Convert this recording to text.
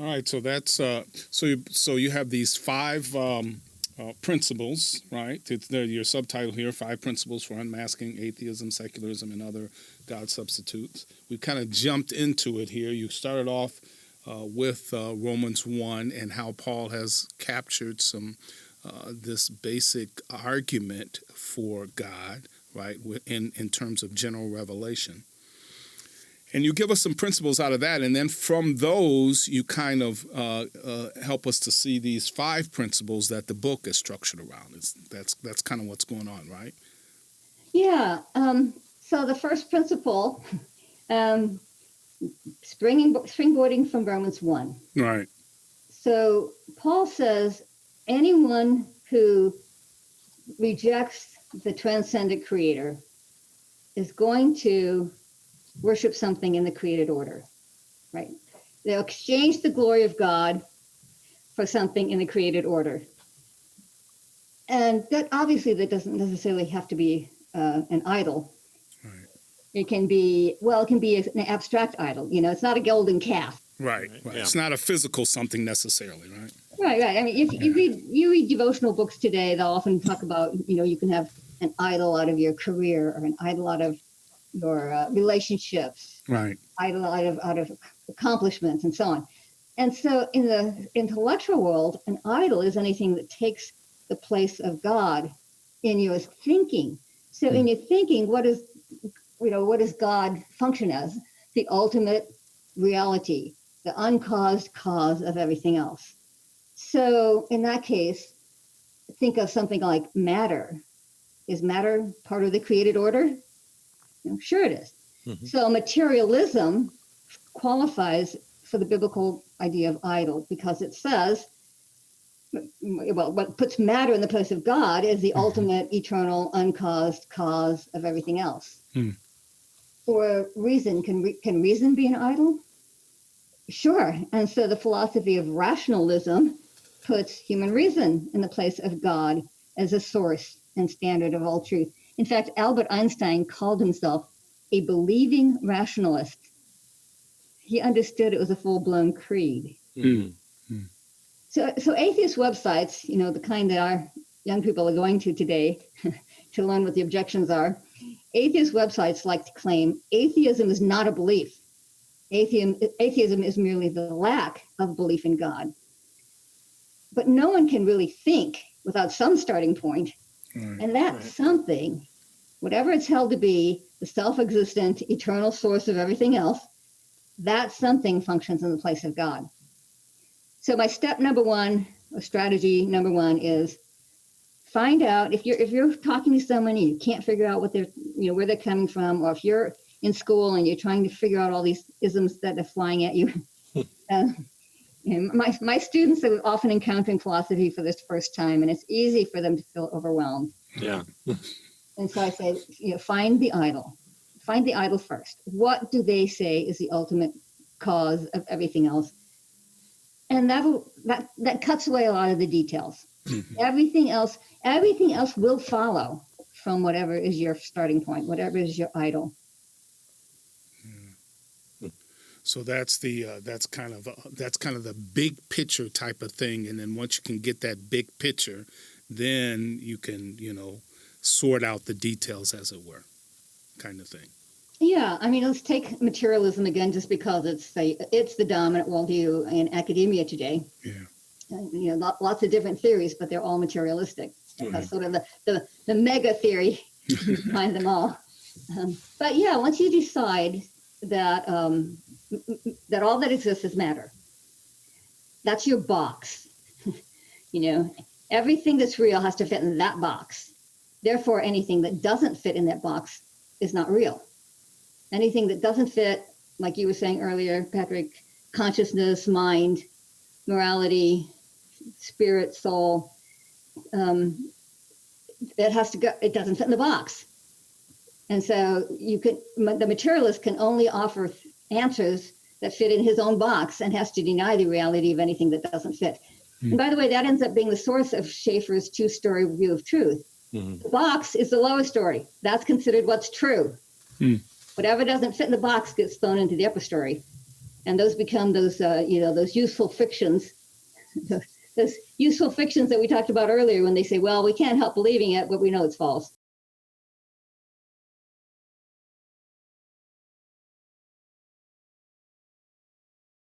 All right, so that's so you have these five principles, right? They're your subtitle here: 5 principles for unmasking atheism, secularism, and other God substitutes. We kind of jumped into it here. You started off with Romans 1 and how Paul has captured some this basic argument for God, right? In terms of general revelation. And you give us some principles out of that, and then from those, you kind of help us to see these 5 principles that the book is structured around. That's kind of what's going on, right? Yeah. So the first principle, springboarding from Romans 1. Right. So Paul says anyone who rejects the transcendent creator is going to worship something in the created order, right? They'll exchange the glory of God for something in the created order. And that obviously that doesn't necessarily have to be an idol. Right. It can be an abstract idol. It's not a golden calf. Right. Yeah. It's not a physical something necessarily, right? Right. I mean, if you read devotional books today, they'll often talk about, you can have an idol out of your career or an idol out of your relationships, right? Idol out of accomplishments and so on. And so in the intellectual world, an idol is anything that takes the place of God in your thinking. So in your thinking, what does God function as? The ultimate reality, the uncaused cause of everything else. So in that case, think of something like matter. Is matter part of the created order? Sure it is. Mm-hmm. So materialism qualifies for the biblical idea of idol because it says, well, what puts matter in the place of God is the ultimate, eternal, uncaused cause of everything else. Or reason, can reason be an idol? Sure. And so the philosophy of rationalism puts human reason in the place of God as a source and standard of all truth. In fact, Albert Einstein called himself a believing rationalist. He understood it was a full-blown creed. Mm-hmm. So atheist websites, the kind that our young people are going to today to learn what the objections are, atheist websites like to claim atheism is not a belief. Atheism is merely the lack of belief in God. But no one can really think without some starting point. Right. And that something, whatever it's held to be, the self-existent, eternal source of everything else, that something functions in the place of God. So my step number 1, or strategy number 1 is find out if you're talking to someone and you can't figure out what they're, where they're coming from, or if you're in school and you're trying to figure out all these isms that are flying at you. My students are often encountering philosophy for this first time, and it's easy for them to feel overwhelmed. Yeah. And so I say, find the idol. Find the idol first. What do they say is the ultimate cause of everything else? And that cuts away a lot of the details. Everything else will follow from whatever is your starting point, whatever is your idol. So that's kind of the big picture type of thing, and then once you can get that big picture, then you can sort out the details, as it were, kind of thing. Yeah, I mean, let's take materialism again, just because it's the dominant worldview in academia today. Yeah, lots of different theories, but they're all materialistic. That's sort of the mega theory behind them all. But yeah, once you decide that that all that exists is matter, that's your box. Everything that's real has to fit in that box. Therefore, anything that doesn't fit in that box is not real. Anything that doesn't fit, like you were saying earlier, Patrick, consciousness, mind, morality, spirit, soul, it has to go. It doesn't fit in the box. And so the materialist can only offer answers that fit in his own box and has to deny the reality of anything that doesn't fit. And by the way, that ends up being the source of Schaeffer's 2-story view of truth. The box is the lower story. That's considered what's true. Whatever doesn't fit in the box gets thrown into the upper story. And those become those, those useful fictions, those useful fictions that we talked about earlier when they say, well, we can't help believing it, but we know it's false.